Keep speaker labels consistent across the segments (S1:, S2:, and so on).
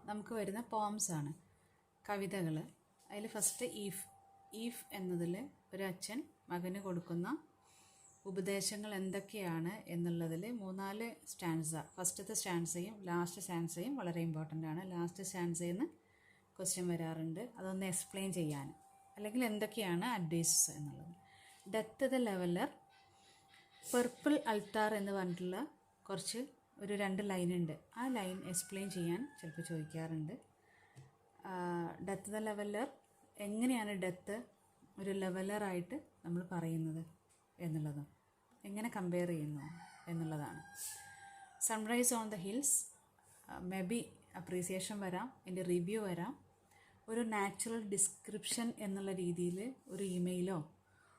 S1: നമുക്ക് വരുന്ന പോംസാണ്, കവിതകൾ. അതിൽ ഫസ്റ്റ് ഈഫ് എന്നതിൽ ഒരു അച്ഛൻ മകന് കൊടുക്കുന്ന ഉപദേശങ്ങൾ എന്തൊക്കെയാണ് എന്നുള്ളതിൽ 3-4 സ്റ്റാൻസ, ഫസ്റ്റത്തെ സ്റ്റാൻസയും ലാസ്റ്റ് സ്റ്റാൻസയും വളരെ ഇമ്പോർട്ടൻ്റ് ആണ്. ലാസ്റ്റ് സ്റ്റാൻസയിൽ നിന്ന് ക്വസ്റ്റ്യൻ വരാറുണ്ട്, അതൊന്ന് എക്സ്പ്ലെയിൻ ചെയ്യാൻ, അല്ലെങ്കിൽ എന്തൊക്കെയാണ് അഡ്വൈസസ് എന്നുള്ളത്. Death the leveller, purple altar എന്ന് പറഞ്ഞിട്ടുള്ള ഒരു 2 ലൈനുണ്ട്. ആ ലൈൻ എക്സ്പ്ലെയിൻ ചെയ്യാൻ ചിലപ്പോൾ ചോദിക്കാറുണ്ട്. ഡെത്ത് ദ ലെവലർ, എങ്ങനെയാണ് ഡെത്ത് ഒരു ലെവലറായിട്ട് നമ്മൾ പറയുന്നത് എന്നുള്ളതും എങ്ങനെ കമ്പയർ ചെയ്യുന്നു എന്നുള്ളതാണ്. Sunrise on the hills, may be appreciation വരാം, എൻ്റെ റിവ്യൂ വരാം, ഒരു നാച്ചുറൽ ഡിസ്ക്രിപ്ഷൻ എന്നുള്ള രീതിയിൽ ഒരു ഇമെയിലോ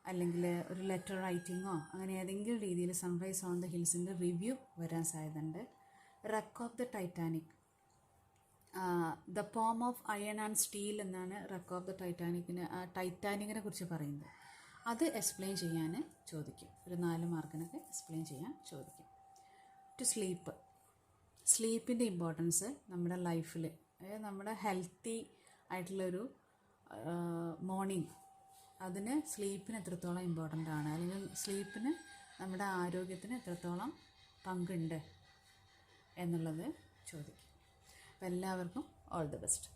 S1: അല്ലെങ്കിൽ ഒരു ലെറ്റർ റൈറ്റിങ്ങോ അങ്ങനെ ഏതെങ്കിലും രീതിയിൽ സൺറൈസ് ഓൺ ദ ഹിൽസിൻ്റെ റിവ്യൂ വരാൻ സാധ്യതയുണ്ട്. Wreck of the Titanic, the poem of iron and steel എന്നാണ് റക്ക് ഓഫ് ദ ടൈറ്റാനിക്കിനെ കുറിച്ച് പറയുന്നത്. അത് എക്സ്പ്ലെയിൻ ചെയ്യാൻ ചോദിക്കും, ഒരു 4 മാർക്കിനൊക്കെ എക്സ്പ്ലെയിൻ ചെയ്യാൻ ചോദിക്കും. ടു സ്ലീപ്പിൻ്റെ ഇമ്പോർട്ടൻസ് നമ്മുടെ ലൈഫിൽ, നമ്മുടെ ഹെൽത്തി ആയിട്ടുള്ളൊരു മോർണിംഗ്, അതിന് സ്ലീപ്പിന് എത്രത്തോളം ഇമ്പോർട്ടൻ്റ് ആണ്, അല്ലെങ്കിൽ സ്ലീപ്പിന് നമ്മുടെ ആരോഗ്യത്തിന് എത്രത്തോളം പങ്കുണ്ട് എന്നുള്ളത് ചോദിക്കും. അപ്പോൾ എല്ലാവർക്കും ഓൾ ദി ബെസ്റ്റ്.